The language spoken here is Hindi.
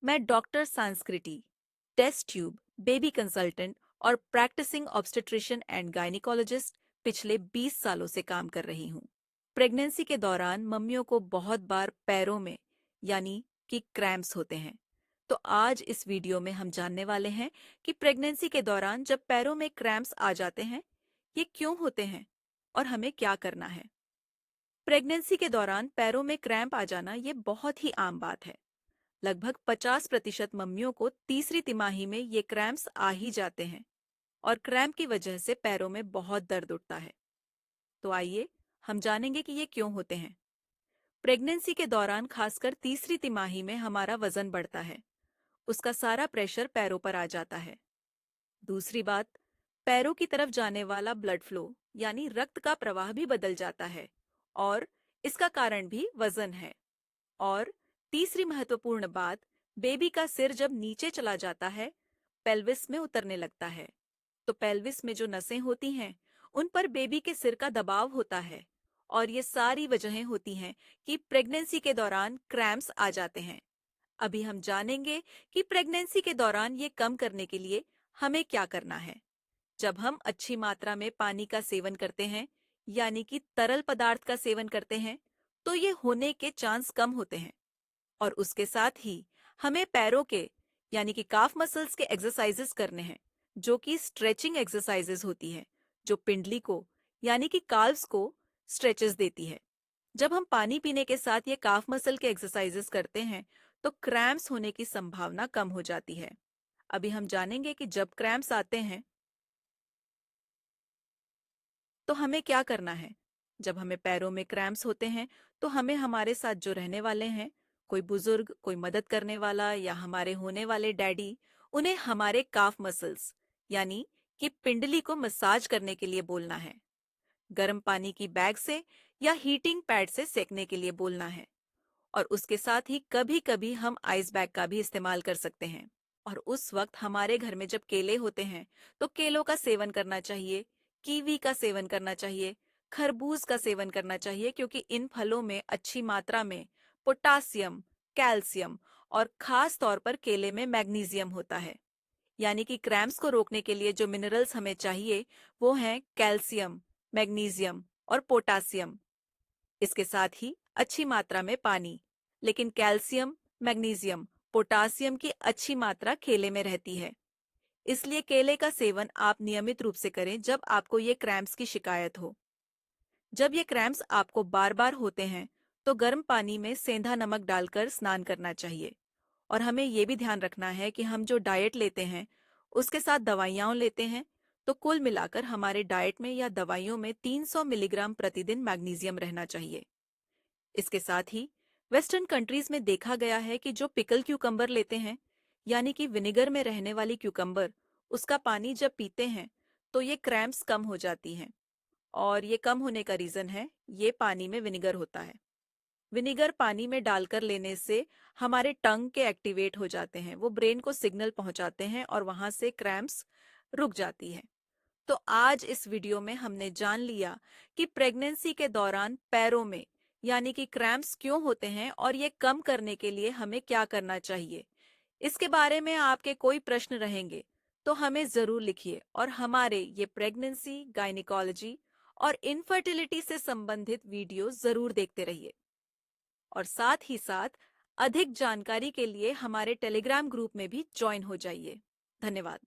मैं डॉक्टर संस्कृति, टेस्ट ट्यूब, बेबी कंसल्टेंट और प्रैक्टिसिंग ऑब्स्टेट्रिशियन एंड गायनिकोलॉजिस्ट पिछले 20 सालों से काम कर रही हूँ। प्रेगनेंसी के दौरान मम्मियों को बहुत बार पैरों में यानी कि क्रैम्प्स होते हैं। तो आज इस वीडियो में हम जानने वाले हैं कि प्रेगनेंसी के दौरान जब पैरों में क्रैम्प्स आ जाते हैं, ये क्यों होते हैं और हमें क्या करना है। प्रेगनेंसी के दौरान पैरों में क्रैम्प आ जाना ये बहुत ही आम बात है। लगभग 50% मम्मियों को तीसरी तिमाही में ये क्रैम्प्स आ ही जाते हैं और क्रैम्प की वजह से पैरों में बहुत दर्द उठता है। तो आइए हम जानेंगे कि ये क्यों होते हैं। प्रेगनेंसी के दौरान खासकर तीसरी तिमाही में हमारा वजन बढ़ता है, उसका सारा प्रेशर पैरों पर आ जाता है। दूसरी बात, पैरों की तरफ जाने वाला ब्लड फ्लो यानी रक्त का प्रवाह भी बदल जाता है और इसका कारण भी वजन है। और तीसरी महत्वपूर्ण बात, बेबी का सिर जब नीचे चला जाता है, पेल्विस में उतरने लगता है, तो पेल्विस में जो नसें होती हैं, उन पर बेबी के सिर का दबाव होता है और ये सारी वजहें होती हैं कि प्रेगनेंसी के दौरान क्रैम्प्स आ जाते हैं। अभी हम जानेंगे कि प्रेगनेंसी के दौरान ये कम करने के लिए हमें क्या करना है। जब हम अच्छी मात्रा में पानी का सेवन करते हैं, यानी कि तरल पदार्थ का सेवन करते हैं, तो ये होने के चांस कम होते हैं। और उसके साथ ही हमें पैरों के यानी कि काफ मसल्स के एक्सरसाइजेस करने हैं, जो कि स्ट्रेचिंग एक्सरसाइजेस होती हैं, जो पिंडली को यानी कि काल्व्स को स्ट्रेचेस देती है। जब हम पानी पीने के साथ ये काफ मसल के एक्सरसाइजेस करते हैं, तो क्रैम्प्स होने की संभावना कम हो जाती है। अभी हम जानेंगे कि जब क्रैम्प्स आते हैं तो हमें क्या करना है। जब हमें पैरों में क्रैम्प्स होते हैं, तो हमें हमारे साथ जो रहने वाले हैं, कोई बुजुर्ग, कोई मदद करने वाला या हमारे होने वाले डैडी, उन्हें हमारे काफ मसल्स यानी कि पिंडली को मसाज करने के लिए बोलना है। गर्म पानी की बैग से या हीटिंग पैड से सेकने के लिए बोलना है। और उसके साथ ही कभी कभी हम आइस बैग का भी इस्तेमाल कर सकते हैं। और उस वक्त हमारे घर में जब केले होते हैं, तो केलों का सेवन करना चाहिए, कीवी का सेवन करना चाहिए, खरबूज का सेवन करना चाहिए, क्योंकि इन फलों में अच्छी मात्रा में पोटासियम, कैल्शियम और खास तौर पर केले में मैग्नीशियम होता है। यानी कि क्रैम्प्स को रोकने के लिए जो मिनरल्स हमें चाहिए, वो हैं कैल्शियम, मैग्नीशियम और पोटासियम। इसके साथ ही अच्छी मात्रा में पानी। लेकिन कैल्शियम, मैग्नीशियम, पोटासियम की अच्छी मात्रा केले में रहती है। इसलिए केले का सेवन आप नियमित रूप से करें जब आपको ये क्रैम्प्स की शिकायत हो। जब ये क्रैम्प्स आपको बार बार होते हैं, तो गर्म पानी में सेंधा नमक डालकर स्नान करना चाहिए। और हमें ये भी ध्यान रखना है कि हम जो डाइट लेते हैं, उसके साथ दवाइयाँ लेते हैं, तो कुल मिलाकर हमारे डाइट में या दवाइयों में 300 मिलीग्राम प्रतिदिन मैग्नीशियम रहना चाहिए। इसके साथ ही वेस्टर्न कंट्रीज में देखा गया है कि जो पिकल क्यूकम्बर लेते हैं, यानी कि विनेगर में रहने वाली क्यूकम्बर, उसका पानी जब पीते हैं, तो ये क्रैम्प्स कम हो जाती हैं। और ये कम होने का रीजन है, ये पानी में विनेगर होता है। विनेगर पानी में डालकर लेने से हमारे टंग के एक्टिवेट हो जाते हैं, वो ब्रेन को सिग्नल पहुंचाते हैं और वहां से क्रैम्प्स रुक जाती है। तो आज इस वीडियो में हमने जान लिया कि प्रेगनेंसी के दौरान पैरों में यानी कि क्रैम्प्स क्यों होते हैं और ये कम करने के लिए हमें क्या करना चाहिए। इसके बारे में आपके कोई प्रश्न रहेंगे तो हमें जरूर लिखिए और हमारे ये प्रेगनेंसी, गायनिकोलॉजी और इनफर्टिलिटी से संबंधित वीडियो जरूर देखते रहिए। और साथ ही साथ अधिक जानकारी के लिए हमारे टेलीग्राम ग्रुप में भी ज्वाइन हो जाइए। धन्यवाद।